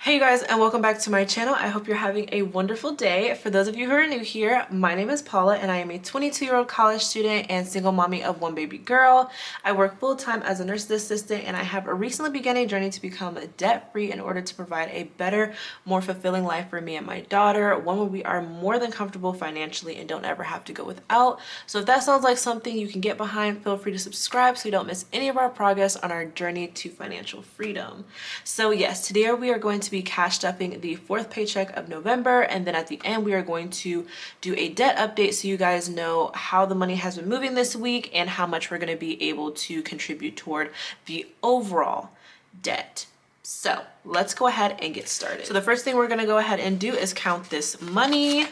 Hey you guys, and welcome back to my channel. I hope you're having a wonderful day. For those of you who are new here, my name is Paula and I am a 22-year-old college student and single mommy of one baby girl. I work full-time as a nurse's assistant and I have recently begun a journey to become debt-free in order to provide a better, more fulfilling life for me and my daughter, one where we are more than comfortable financially and don't ever have to go without. So if that sounds like something you can get behind, feel free to subscribe so you don't miss any of our progress on our journey to financial freedom. So yes, today we are going to be cash stuffing the fourth paycheck of November, and then at the end we are going to do a debt update so you guys know how the money has been moving this week and how much we're going to be able to contribute toward the overall debt. So let's go ahead and get started. So the first thing we're going to go ahead and do is count this money.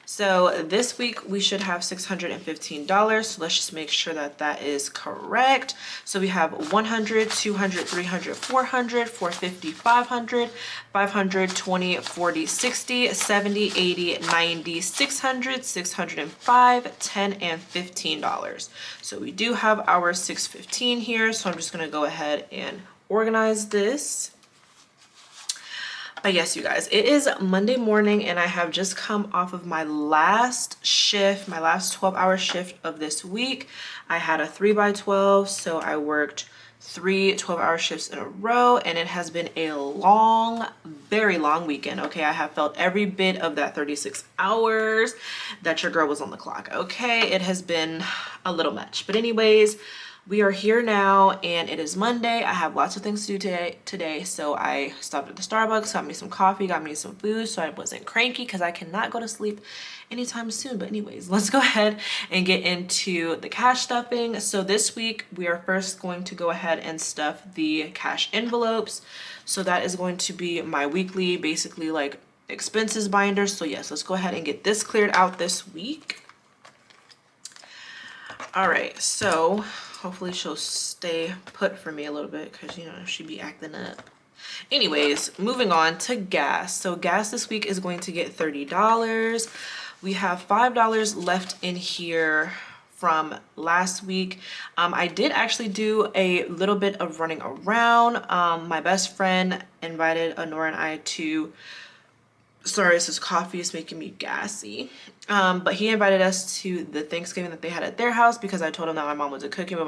So this week we should have $615. So let's just make sure that that is correct. So we have 100, 200, 300, 400, 450, 500, 500, 20, 40, 60, 70, 80, 90, 600, 605, 10, and $15. So we do have our 615 here. So I'm just going to go ahead and organize this. But yes, you guys, it is Monday morning and I have just come off of my last shift, my last 12-hour shift of this week. I had a 3x12, so I worked 3 12-hour shifts in a row and it has been a long, very long weekend. Okay, I have felt every bit of that 36 hours that your girl was on the clock. Okay, it has been a little much. But anyways, we are here now and it is Monday. I have lots of things to do today. So I stopped at the Starbucks, got me some coffee, got me some food so I wasn't cranky because I cannot go to sleep anytime soon. But anyways, let's go ahead and get into the cash stuffing. So this week we are first going to go ahead and stuff the cash envelopes. So that is going to be my weekly, basically like expenses binder. So yes, let's go ahead and get this cleared out this week. All right, so hopefully she'll stay put for me a little bit because, you know, she be acting up. Anyways, moving on to gas. So gas this week is going to get $30. We have $5 left in here from last week. I did actually do a little bit of running around. My best friend invited Honora and I to, sorry, this coffee is making me gassy. But he invited us to the Thanksgiving that they had at their house because I told him that my mom wasn't cooking, but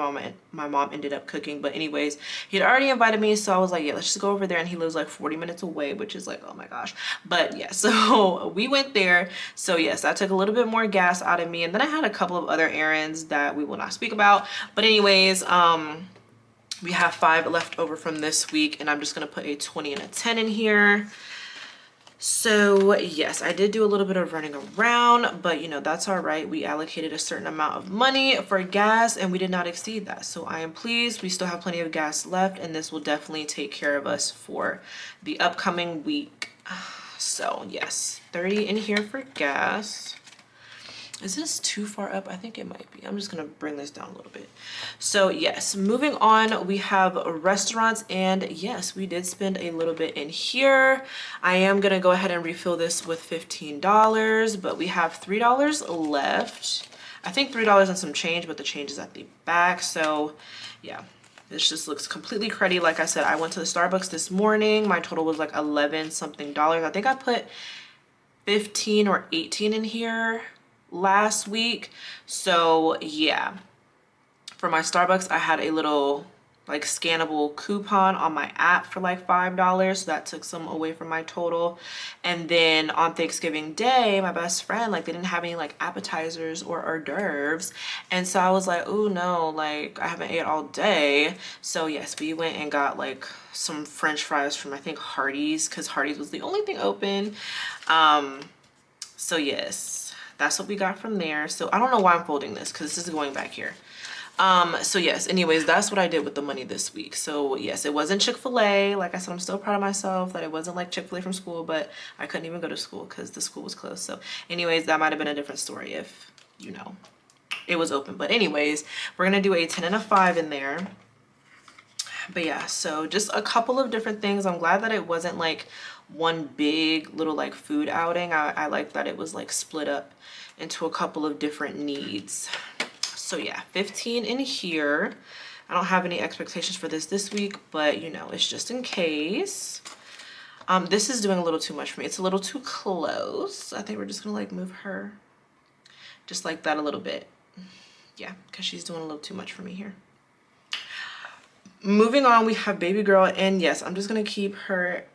my mom ended up cooking. But anyways, he had already invited me, so I was like, yeah, let's just go over there. And he lives like 40 minutes away, which is like, oh my gosh. But yeah, so we went there. So yes, that took a little bit more gas out of me. And then I had a couple of other errands that we will not speak about. But anyways, we have 5 left over from this week, and I'm just gonna put a 20 and a 10 in here. So yes, I did do a little bit of running around, but you know, that's all right. We allocated a certain amount of money for gas and we did not exceed that. So I am pleased. We still have plenty of gas left and this will definitely take care of us for the upcoming week. So yes, 30 in here for gas. Is this too far up? I think it might be. I'm just gonna bring this down a little bit. So yes, moving on, we have restaurants and yes, we did spend a little bit in here. I am gonna go ahead and refill this with $15, but we have $3 left. I think $3 and some change, but the change is at the back. So yeah, this just looks completely cruddy. Like I said, I went to the Starbucks this morning. My total was like 11 something dollars. I think I put 15 or 18 in here last week. So yeah, for my Starbucks I had a little like scannable coupon on my app for like $5, so that took some away from my total. And then on Thanksgiving Day, my best friend, like, they didn't have any like appetizers or hors d'oeuvres, and so I was like, oh no, like I haven't ate all day. So yes, we went and got like some french fries from I think Hardee's, because Hardee's was the only thing open. So yes, that's what we got from there. So I don't know why I'm folding this because this is going back here. So yes, anyways, that's what I did with the money this week. So yes, it wasn't Chick-fil-A. Like I said, I'm still proud of myself that it wasn't like Chick-fil-A from school, but I couldn't even go to school because the school was closed. So anyways, that might have been a different story if, you know, it was open. But anyways, we're gonna do a 10 and a 5 in there. But yeah, so just a couple of different things. I'm glad that it wasn't like one big little like food outing. I like that it was like split up into a couple of different needs. So yeah, 15 in here. I don't have any expectations for this week, but you know, it's just in case. This is doing a little too much for me. It's a little too close. I think we're just gonna like move her just like that a little bit. Yeah, because she's doing a little too much for me here. Moving on, we have baby girl, and yes, I'm just gonna keep her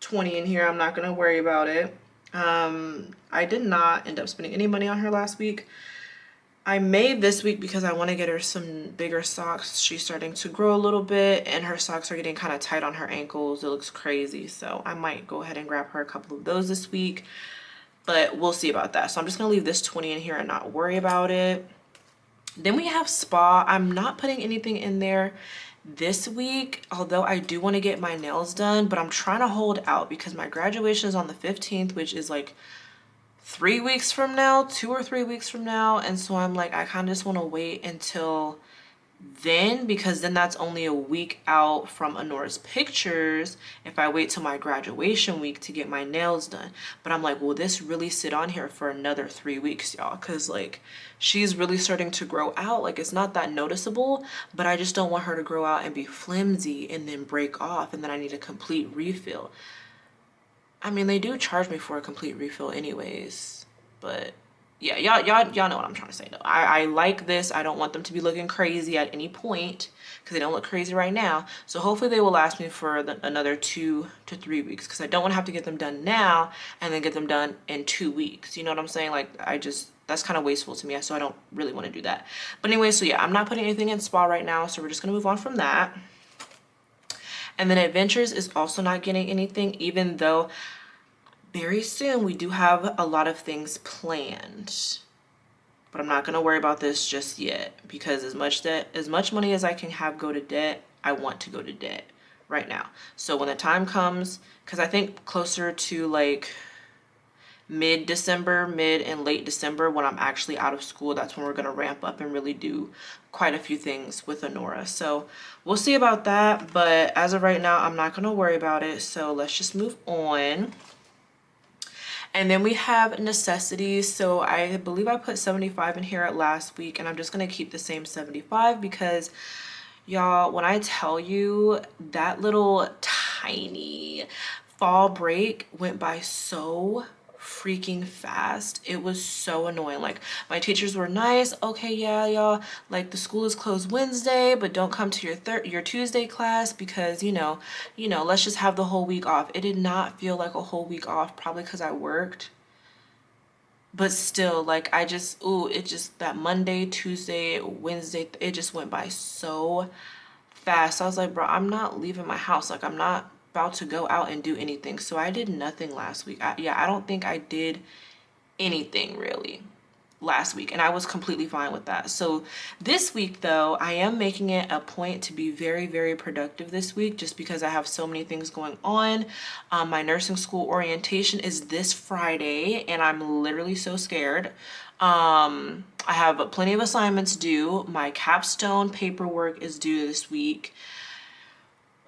20 in here. I'm not gonna worry about it. I did not end up spending any money on her last week. I made this week because I want to get her some bigger socks. She's starting to grow a little bit and her socks are getting kind of tight on her ankles. It looks crazy. So I might go ahead and grab her a couple of those this week, but we'll see about that. So I'm just going to leave this 20 in here and not worry about it. Then we have spa. I'm not putting anything in there this week, although I do want to get my nails done, but I'm trying to hold out because my graduation is on the 15th, which is like 3 weeks from now, 2 or 3 weeks from now. And so I'm like, I kind of just want to wait until then, because then that's only a week out from Honora's pictures if I wait till my graduation week to get my nails done. But I'm like, will this really sit on here for another 3 weeks, y'all? Because like she's really starting to grow out. Like it's not that noticeable, but I just don't want her to grow out and be flimsy and then break off and then I need a complete refill. I mean, they do charge me for a complete refill anyways, but yeah, y'all know what I'm trying to say though. I like this. I don't want them to be looking crazy at any point because they don't look crazy right now. So hopefully they will last me for another 2 to 3 weeks because I don't want to have to get them done now and then get them done in 2 weeks. You know what I'm saying? Like that's kind of wasteful to me. So I don't really want to do that. But anyway, so yeah, I'm not putting anything in spa right now. So we're just going to move on from that. And then Adventures is also not getting anything, even though very soon we do have a lot of things planned. But I'm not going to worry about this just yet because as much money as I can have go to debt, I want to go to debt right now. So when the time comes, because I think closer to like mid and late December when I'm actually out of school, that's when we're going to ramp up and really do quite a few things with Honora. So we'll see about that, but as of right now, I'm not going to worry about it. So let's just move on. And then we have necessities. So I believe I put 75 in here last week, and I'm just going to keep the same 75 because y'all, when I tell you that little tiny fall break went by so freaking fast, it was so annoying. Like my teachers were nice. Okay, yeah, y'all, like the school is closed Wednesday, but don't come to your Tuesday class because you know, let's just have the whole week off. It did not feel like a whole week off, probably because I worked, but still, like it just that Monday, Tuesday, Wednesday, it just went by so fast. I was like, bro, I'm not leaving my house. Like I'm not about to go out and do anything. So I did nothing last week. I don't think I did anything really last week, and I was completely fine with that. So this week though, I am making it a point to be very, very productive this week just because I have so many things going on. My nursing school orientation is this Friday and I'm literally so scared. I have plenty of assignments due. My capstone paperwork is due this week.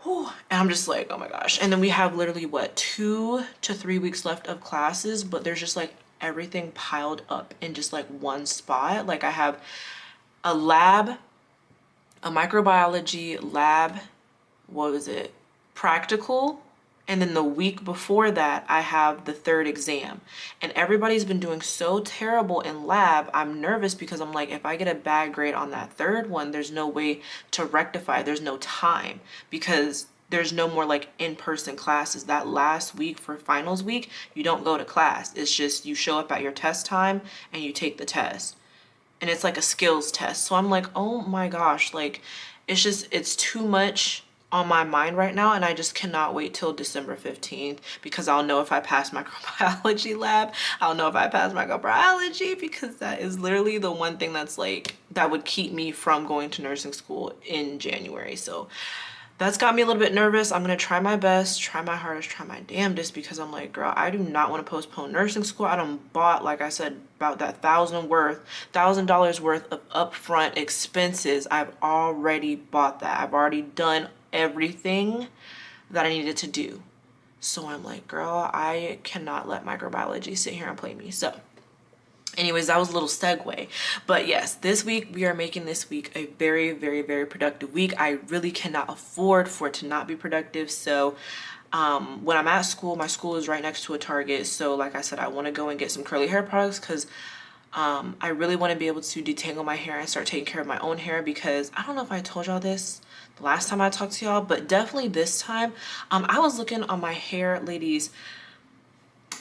Whew. And I'm just like, oh my gosh. And then we have literally what, 2 to 3 weeks left of classes, but there's just like everything piled up in just like one spot. Like I have a lab, a microbiology lab, what was it? Practical. And then the week before that, I have the 3rd exam. And everybody's been doing so terrible in lab. I'm nervous because I'm like, if I get a bad grade on that 3rd one, there's no way to rectify. There's no time because there's no more like in-person classes. That last week for finals week, you don't go to class. It's just you show up at your test time and you take the test. And it's like a skills test. So I'm like, oh my gosh, like it's too much on my mind right now, and I just cannot wait till December 15th because I'll know if I pass microbiology lab. I'll know if I pass microbiology because that is literally the one thing that's like that would keep me from going to nursing school in January. So that's got me a little bit nervous. I'm gonna try my best, try my hardest, try my damnedest because I'm like, girl, I do not want to postpone nursing school. I done bought, like I said, about that $1,000 worth of upfront expenses. I've already bought that. I've already done everything that I needed to do. So I'm like, girl, I cannot let microbiology sit here and play me. So anyways, that was a little segue. But yes, this week we are making this week a very, very, very productive week. I really cannot afford for it to not be productive. So When I'm at school, my school is right next to a Target. So like I said, I want to go and get some curly hair products because I really want to be able to detangle my hair and start taking care of my own hair, because I don't know if I told y'all this the last time I talked to y'all, but definitely this time, I was looking on my hair lady's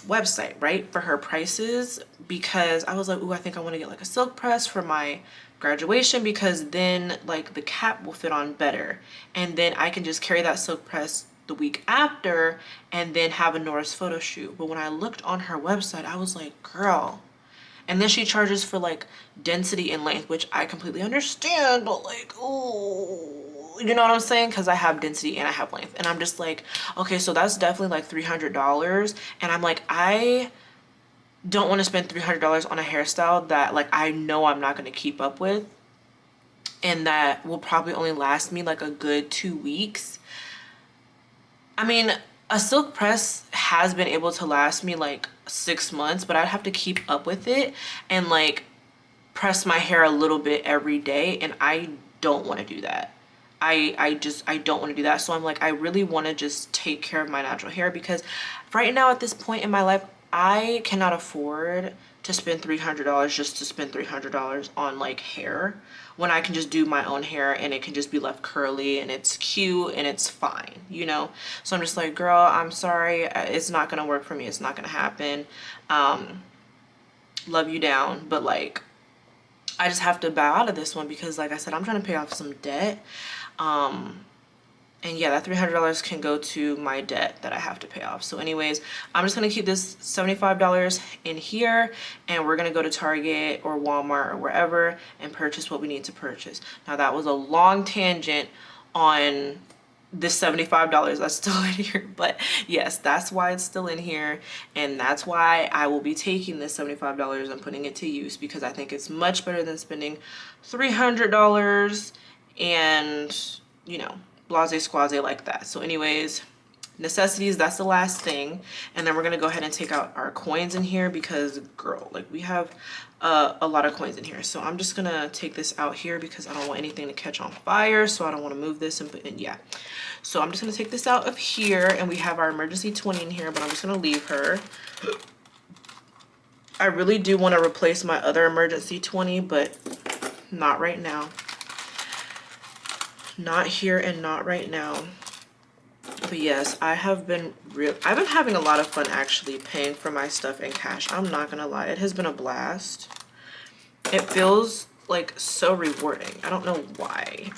website, right, for her prices, because I was like, ooh, I think I want to get like a silk press for my graduation, because then like the cap will fit on better, and then I can just carry that silk press the week after and then have a Norris photo shoot. But when I looked on her website, I was like, girl. And then she charges for like density and length, which I completely understand, but like, oh, you know what I'm saying? Because I have density and I have length. And I'm just like, okay, so that's definitely like $300. And I'm like, I don't want to spend $300 on a hairstyle that like I know I'm not going to keep up with, and that will probably only last me like a good 2 weeks. I mean, a silk press has been able to last me like 6 months, but I'd have to keep up with it and like press my hair a little bit every day, and I don't want to do that. I don't want to do that. So I'm like, I really want to just take care of my natural hair, because right now at this point in my life, I cannot afford to spend $300 just to spend $300 on like hair, when I can just do my own hair and it can just be left curly and it's cute and it's fine, you know? So I'm just like, girl, I'm sorry, it's not gonna work for me, it's not gonna happen. Love you down, but like, I just have to bow out of this one, because like I said, I'm trying to pay off some debt. And yeah, that $300 can go to my debt that I have to pay off. So anyways, I'm just going to keep this $75 in here, and we're going to go to Target or Walmart or wherever and purchase what we need to purchase. Now that was a long tangent on this $75 that's still in here, but yes, that's why it's still in here, and that's why I will be taking this $75 and putting it to use, because I think it's much better than spending $300 and, you know, blase squaze like that. So anyways, necessities, that's the last thing. And then we're gonna go ahead and take out our coins in here, because girl, like we have a lot of coins in here. So I'm just gonna take this out here because I don't want anything to catch on fire, so I don't want to move this and put in, yeah. So I'm just gonna take this out of here, and we have our emergency 20 in here, but I'm just gonna leave her. I really do want to replace my other emergency 20, but not right now. Not here and not right now. But yes, I've been having a lot of fun actually paying for my stuff in cash. I'm not gonna lie, it has been a blast. It feels like so rewarding. I don't know why.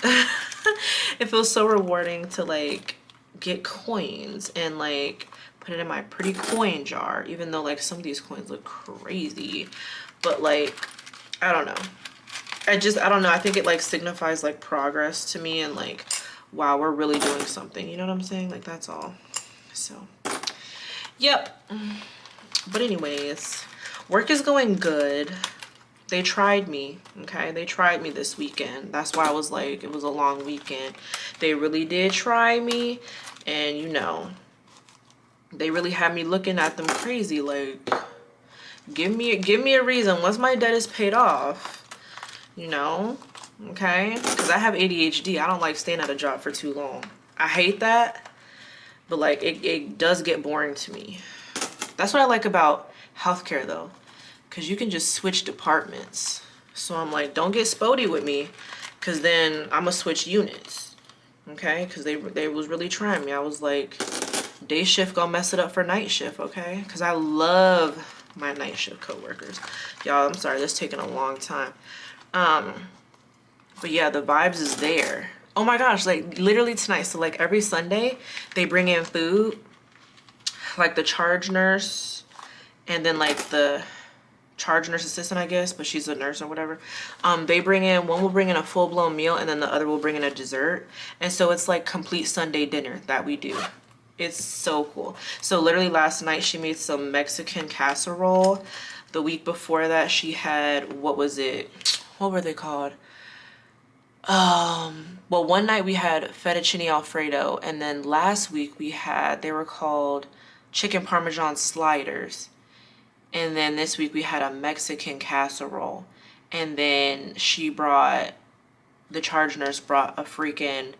It feels so rewarding to like get coins and like put it in my pretty coin jar, even though like some of these coins look crazy, but like, I don't know. I don't know. I think it like signifies like progress to me, and like, wow, we're really doing something. You know what I'm saying? Like, that's all. So, yep. But anyways, work is going good. They tried me, okay? They tried me this weekend. That's why I was like, it was a long weekend. They really did try me, and you know, they really had me looking at them crazy. Like, give me a reason. Once my debt is paid off, you know, okay? Because I have ADHD. I don't like staying at a job for too long. I hate that, but like it does get boring to me. That's what I like about healthcare though, because you can just switch departments. So I'm like, don't get spody with me, because then I'm gonna switch units, okay? Because they was really trying me. I was like, day shift gonna mess it up for night shift, okay? Because I love my night shift coworkers. Y'all, I'm sorry, this is taking a long time. But yeah, the vibes is there. Oh my gosh, like literally tonight. So like every Sunday they bring in food, like the charge nurse, and then like the charge nurse assistant, I guess, but she's a nurse or whatever. They bring in, one will bring in a full-blown meal, and then the other will bring in a dessert. And so it's like complete Sunday dinner that we do. It's so cool. So literally last night she made some Mexican casserole. The week before that she had, what was it? What were they called? Well, one night we had fettuccine alfredo, and then last week we had, they were called chicken parmesan sliders. And then this week we had a Mexican casserole. And then the charge nurse brought a freaking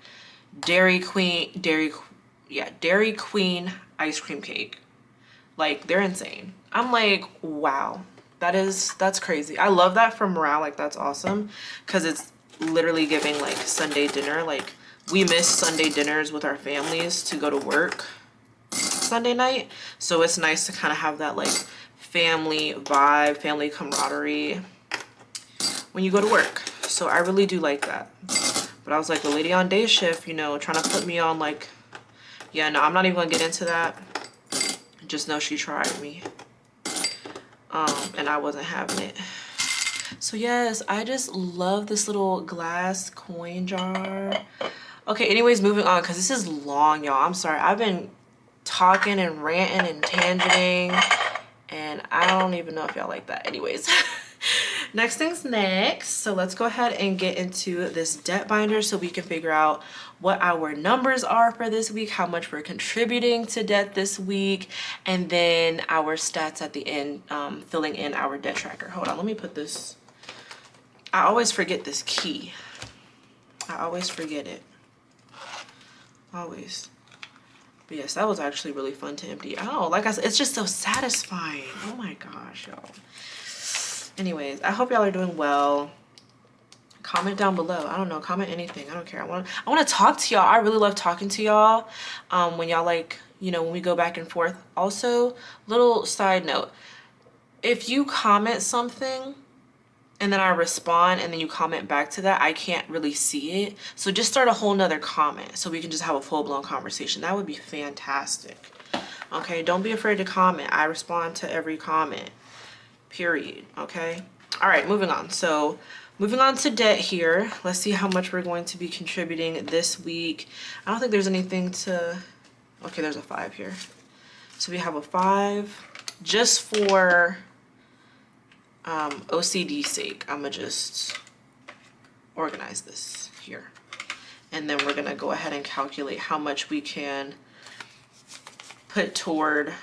Dairy Queen yeah, Dairy Queen ice cream cake. Like, they're insane. I'm like, wow, that's crazy. I love that for morale. Like, that's awesome, because it's literally giving like Sunday dinner. Like, we miss Sunday dinners with our families to go to work Sunday night, so it's nice to kind of have that like family vibe, family camaraderie when you go to work. So I really do like that. But I was like, the lady on day shift, you know, trying to put me on like, yeah, no, I'm not even gonna get into that. Just know she tried me, and I wasn't having it. So yes, I just love this little glass coin jar. Okay, anyways, moving on, because this is long, y'all. I'm sorry, I've been talking and ranting and tangenting, and I don't even know if y'all like that. Anyways, next thing's next. So let's go ahead and get into this debt binder so we can figure out what our numbers are for this week, how much we're contributing to debt this week, and then our stats at the end, filling in our debt tracker. Hold on, let me put this. I always forget this key. I always forget it. Always. But yes, that was actually really fun to empty. Oh, like I said, it's just so satisfying. Oh my gosh, y'all. Anyways, I hope y'all are doing well. Comment down below. I don't know, comment anything. I don't care. I want to talk to y'all. I really love talking to y'all. When y'all like, you know, when we go back and forth. Also, little side note, if you comment something and then I respond and then you comment back to that, I can't really see it. So just start a whole nother comment so we can just have a full-blown conversation. That would be fantastic. Okay, don't be afraid to comment. I respond to every comment, period. Okay, all right, moving on. So moving on to debt here. Let's see how much we're going to be contributing this week. I don't think there's anything to, okay, there's a 5 here. So we have a 5 just for OCD sake. I'm gonna just organize this here, and then we're gonna go ahead and calculate how much we can put toward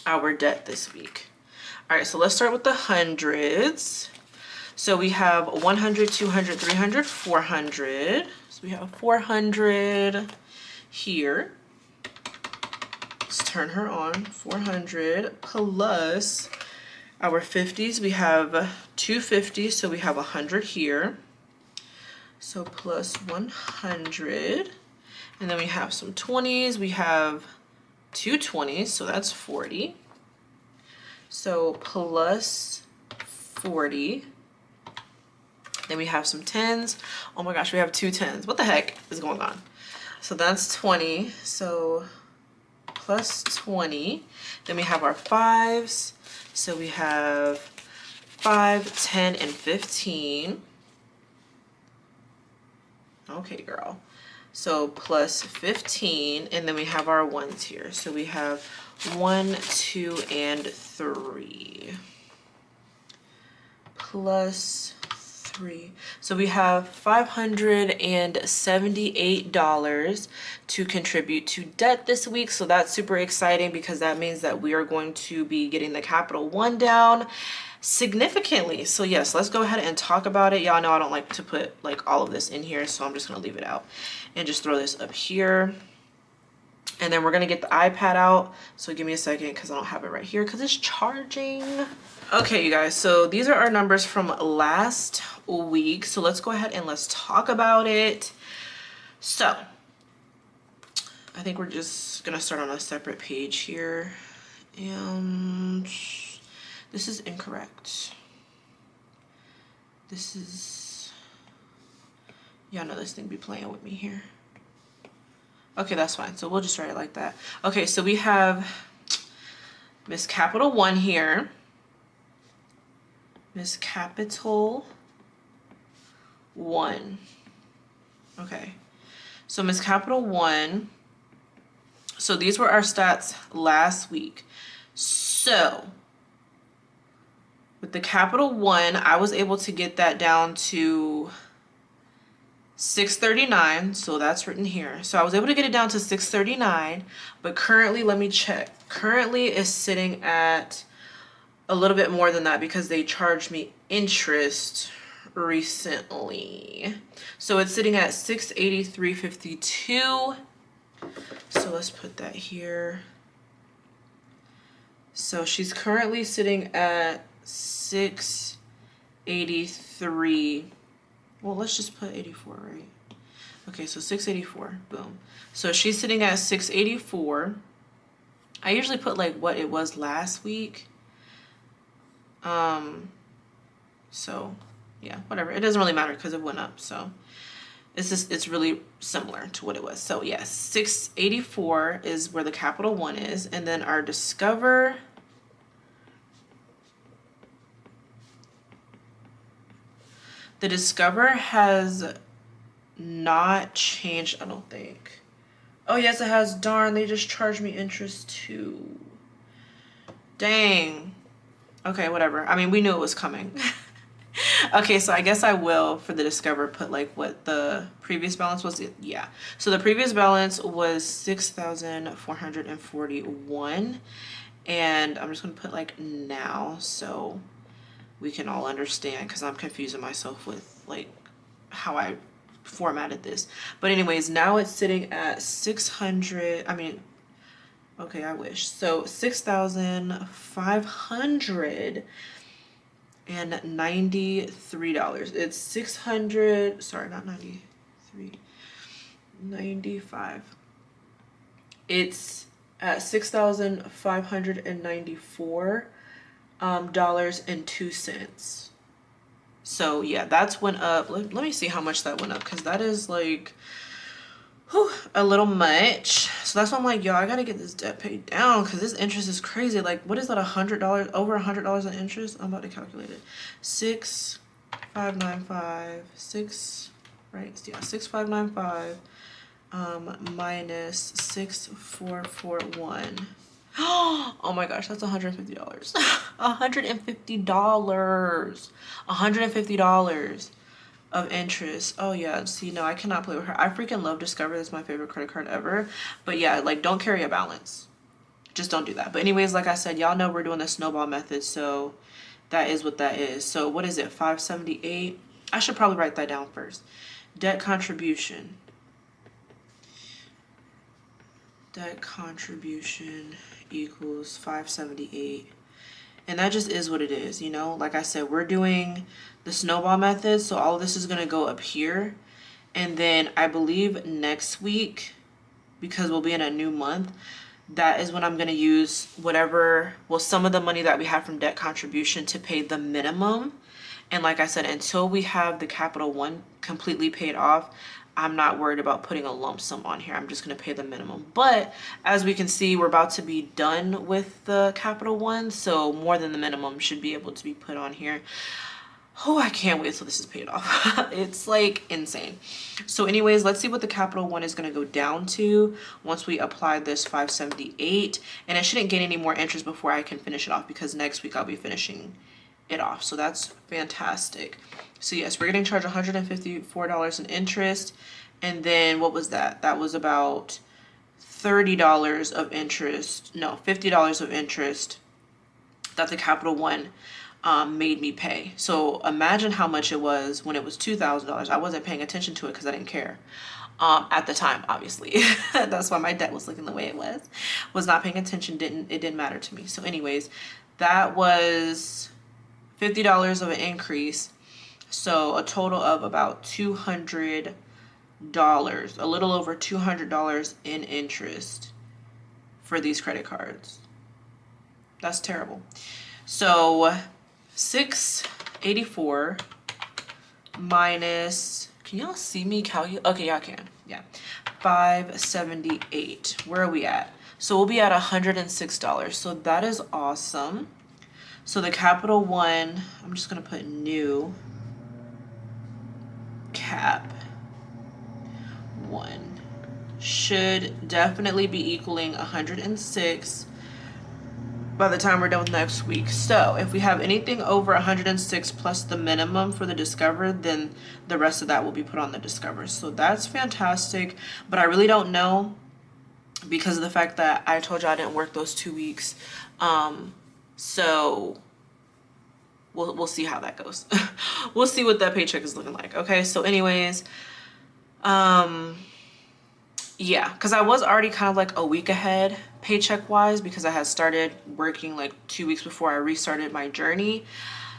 our debt this week. All right, so let's start with the hundreds. So we have 100, 200, 300, 400. So we have 400 here. Let's turn her on. 400 plus our 50s, we have 250, so we have 100 here. So plus 100. And then we have some 20s. We have 2 20s, so that's 40. So plus 40. Then we have some 10s. Oh my gosh, we have 2 10s. What the heck is going on? So that's 20. So plus 20. Then we have our 5s. So we have 5, 10, and 15. Okay, girl. So plus 15, and then we have our 1s here. So we have 1, 2, and 3. Plus 3. So we have $578 to contribute to debt this week. So that's super exciting because that means that we are going to be getting the Capital One down significantly. So yes, let's go ahead and talk about it. Y'all know I don't like to put like all of this in here, so I'm just gonna leave it out and just throw this up here. And then we're gonna get the iPad out. So give me a second because I don't have it right here because it's charging. Okay, you guys, so these are our numbers from last week. So let's go ahead and let's talk about it. So I think we're just gonna start on a separate page here. And this is incorrect. This is, y'all know this thing be playing with me here. Okay, that's fine. So we'll just write it like that. Okay, so we have Miss Capital One here. Miss Capital One. Okay. So Miss Capital One. So these were our stats last week. So with the Capital One, I was able to get that down to 639, so that's written here. So I was able to get it down to 639, but currently, let me check. Currently is sitting at a little bit more than that because they charged me interest recently. So it's sitting at 683.52. So let's put that here. So she's currently sitting at 683. Well, let's just put 84, right? Okay, so 684, boom. So she's sitting at 684. I usually put like what it was last week. So yeah, whatever. It doesn't really matter because it went up. So it's really similar to what it was. So yes, 684 is where the capital one is. And then our Discover, the Discover has not changed, I don't think. Oh yes, it has. Darn, they just charged me interest too. Dang. Okay, whatever. I mean, we knew it was coming. Okay, so I guess I will, for the Discover, put like what the previous balance was. Yeah. So the previous balance was 6,441. And I'm just going to put like now so we can all understand, because I'm confusing myself with like how I formatted this. But anyways, now it's sitting at 600. I mean, okay, I wish. So $6,593. It's 600, sorry, not 93, 95. It's at $6,594 dollars and 2 cents. So yeah, that's went up. Let me see how much that went up, because that is like, whew, a little much. So that's why I'm like, yo, I gotta get this debt paid down, because this interest is crazy. Like, what is that, $100, over $100 in interest? I'm about to calculate it. 6,595, right? Yeah, 6,595 minus 6,441. Oh my gosh, that's $150. $150. $150 of interest. Oh yeah, see, no, I cannot play with her. I freaking love Discover. That's my favorite credit card ever. But yeah, like, don't carry a balance. Just don't do that. But anyways, like I said, y'all know we're doing the snowball method, so that is what that is. So what is it, 578? I should probably write that down first. Debt contribution. Debt contribution equals 578. And that just is what it is, you know? Like I said, we're doing the snowball method, so all of this is going to go up here. And then I believe next week, because we'll be in a new month, that is when I'm going to use whatever, well, some of the money that we have from debt contribution to pay the minimum. And like I said, until we have the Capital One completely paid off, I'm not worried about putting a lump sum on here. I'm just going to pay the minimum. But as we can see, we're about to be done with the Capital One, so more than the minimum should be able to be put on here. Oh, I can't wait till this is paid off. It's like insane. So anyways, let's see what the Capital One is going to go down to once we apply this 578. And it shouldn't get any more interest before I can finish it off, because next week I'll be finishing it off. So that's fantastic. So yes, we're getting charged $154 in interest. And then what was that? That was about $30 of interest. No, $50 of interest that the Capital One made me pay. So imagine how much it was when it was $2,000. I wasn't paying attention to it because I didn't care at the time, obviously. That's why my debt was looking the way it was not paying attention. It didn't matter to me. So anyways, that was $50 of an increase. So a total of about $200, a little over $200 in interest for these credit cards. That's terrible. So 684 minus, can y'all see me calculate? Okay, y'all can. Yeah. 578. Where are we at? So we'll be at $106. So that is awesome. So the Capital One, I'm just going to put new Cap One should definitely be equaling 106 by the time we're done with next week. So if we have anything over 106 plus the minimum for the Discover, then the rest of that will be put on the Discover. So that's fantastic. But I really don't know, because of the fact that I told you I didn't work those 2 weeks. So we'll see how that goes. We'll see what that paycheck is looking like. Okay, so anyways, Yeah, because I was already kind of like a week ahead paycheck wise because I had started working like 2 weeks before I restarted my journey.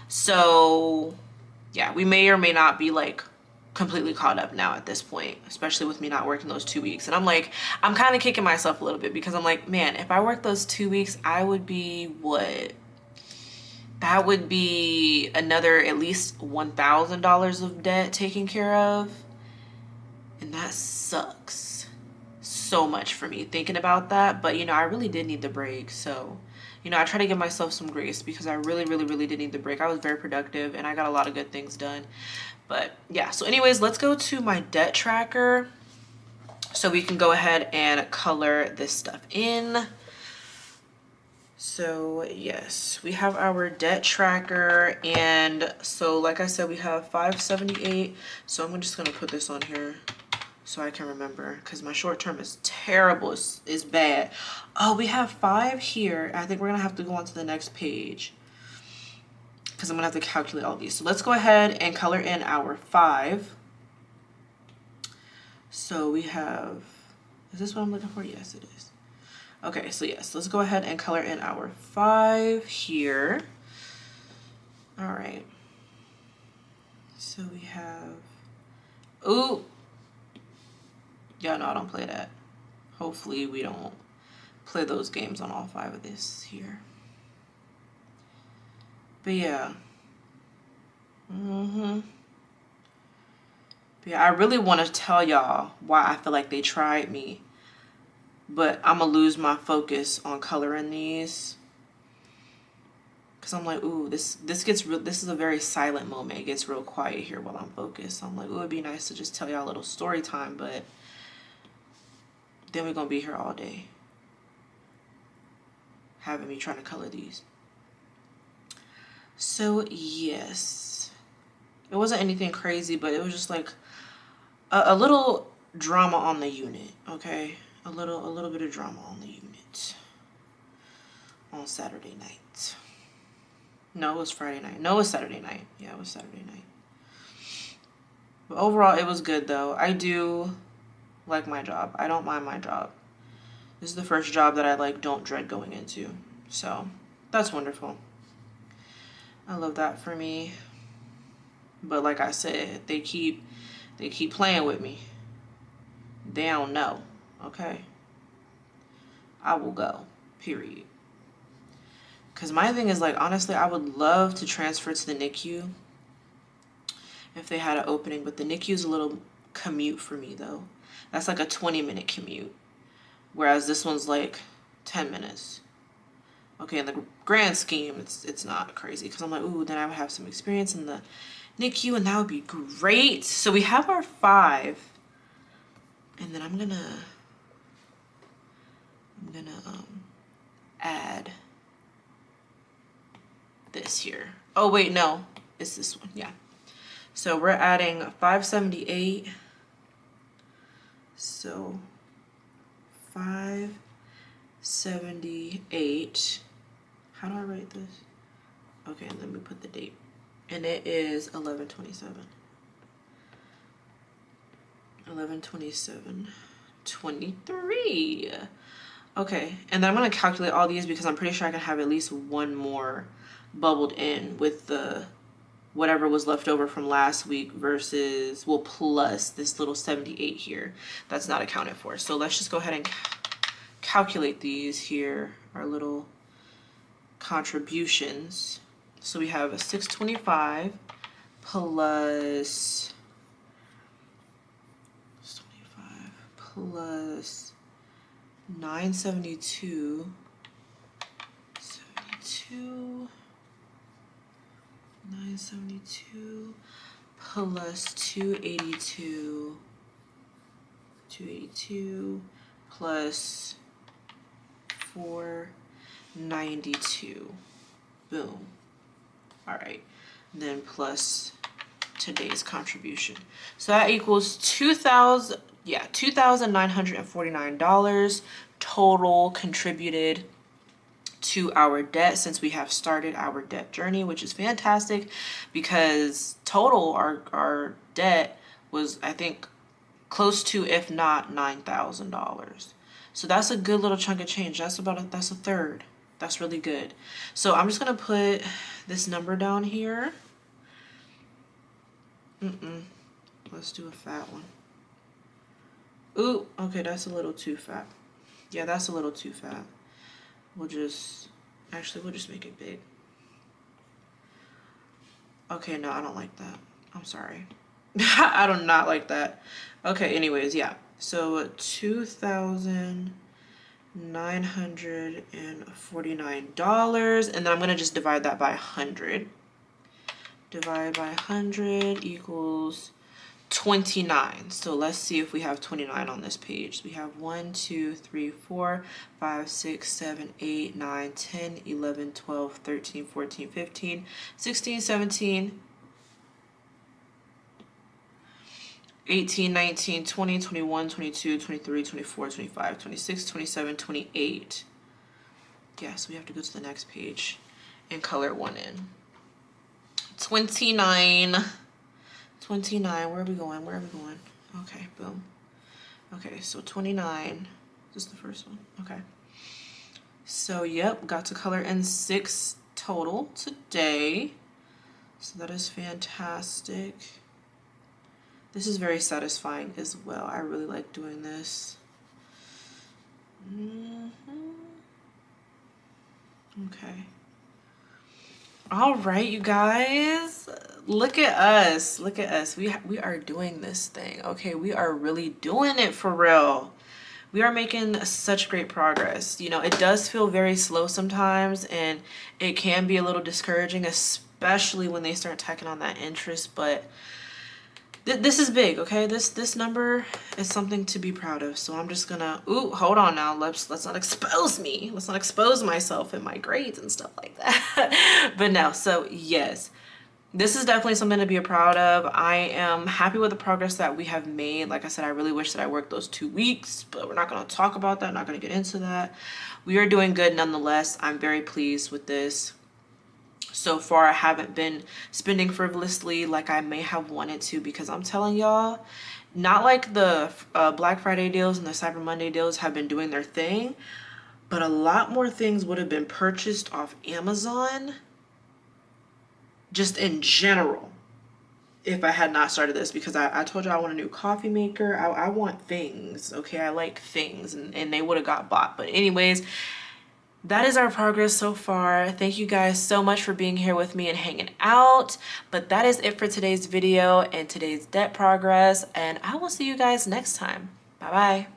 So yeah, we may or may not be like completely caught up now at this point, especially with me not working those 2 weeks. And I'm like, I'm kind of kicking myself a little bit because I'm like, man, if I worked those 2 weeks, I would be what? That would be another at least $1,000 of debt taken care of. And that sucks so much for me thinking about that. But, you know, I really did need the break. So, you know, I try to give myself some grace because I really, really, really did need the break. I was very productive and I got a lot of good things done. But yeah, so anyways, let's go to my debt tracker so we can go ahead and color this stuff in. So yes, we have our debt tracker, and so like I said, we have 578. So I'm just gonna put this on here so I can remember because my short term is terrible, is bad. Oh, we have 5 here. I think we're gonna have to go on to the next page because I'm gonna have to calculate all these. So let's go ahead and color in our 5. So we have, is this what I'm looking for? Yes, it is. Okay, so yes, let's go ahead and color in our 5 here. All right. So we have, ooh. Yeah, no, I don't play that. Hopefully we don't play those games on all 5 of this here. But yeah. But yeah, I really want to tell y'all why I feel like they tried me. But I'm gonna lose my focus on coloring these. Cause I'm like, ooh, this gets real. This is a very silent moment. It gets real quiet here while I'm focused. So I'm like, ooh, it'd be nice to just tell y'all a little story time, but then we're gonna be here all day having me trying to color these. So yes, it wasn't anything crazy, but it was just like a little drama on the unit. Okay, a little bit of drama on the unit on Saturday night. No, it was Friday night. No, it was Saturday night. Yeah, it was Saturday night. But overall, it was good though. I do like my job. I don't mind my job. This is the first job that I like don't dread going into. So that's wonderful. I love that for me. But like I said, they keep playing with me. They don't know. Okay. I will go. Period. Because my thing is, like, honestly, I would love to transfer to the NICU if they had an opening, but the NICU is a little commute for me, though. That's like a 20-minute commute, whereas this one's like 10 minutes. Okay, in the grand scheme, it's not crazy, because I'm like, ooh, then I would have some experience in the NICU, and that would be great. So we have our 5, and then I'm gonna add this here. Oh wait, no, it's this one. Yeah. So we're adding 578. So 578. How do I write this? Okay, and let me put the date. And it is 11/27. 11/27/23. Okay, and then I'm gonna calculate all these because I'm pretty sure I can have at least one more bubbled in with the whatever was left over from last week versus, well, plus this little 78 here that's not accounted for. So let's just go ahead and calculate these here, our little contributions. So we have a 625 plus 25 plus 972 972 plus 282 plus 492. Boom. All right, then plus today's contribution. So that equals $2,949 total contributed to our debt since we have started our debt journey, which is fantastic because total our debt was, I think, close to, if not $9,000. So that's a good little chunk of change. That's a third. That's really good. So I'm just gonna put this number down here. Let's do a fat one. Ooh, okay, that's a little too fat. Yeah, that's a little too fat. We'll just make it big. Okay, no, I don't like that. I'm sorry. I do not like that. Okay, anyways, yeah. So $2,949, and then I'm gonna just divide that by 100. Divide by 100 equals 29. So let's see if we have 29 on this page. We have 1, 2, 3, 4, 5, 6, 7, 8, 9, 10, 11, 12, 13, 14, 15, 16, 17, 18, 19, 20, 21, 22, 23, 24, 25, 26, 27, 28. Yeah, so we have to go to the next page and color one in. 29. 29, where are we going? Where are we going? Okay, boom. Okay, so 29. This is the first one. Okay. So, yep, got to color in 6 total today. So that is fantastic. This is very satisfying as well. I really like doing this. Okay. All right, you guys, look at us. Look at us. We are doing this thing. Okay, we are really doing it for real. We are making such great progress. You know, it does feel very slow sometimes, and it can be a little discouraging, especially when they start tacking on that interest, but this is big, okay? This number is something to be proud of. So I'm just gonna, ooh, hold on now. Let's not expose me. Let's not expose myself in my grades and stuff like that. But no, so yes, this is definitely something to be proud of. I am happy with the progress that we have made. Like I said, I really wish that I worked those 2 weeks, but we're not gonna talk about that. Not gonna get into that. We are doing good nonetheless. I'm very pleased with this. So far, I haven't been spending frivolously like I may have wanted to, because I'm telling y'all, not like the Black Friday deals and the Cyber Monday deals have been doing their thing, but a lot more things would have been purchased off Amazon just in general if I had not started this, because I told you I want a new coffee maker. I want things, okay? I like things, and they would have got bought. But anyways, that is our progress so far. Thank you guys so much for being here with me and hanging out. But that is it for today's video and today's debt progress. And I will see you guys next time. Bye-bye.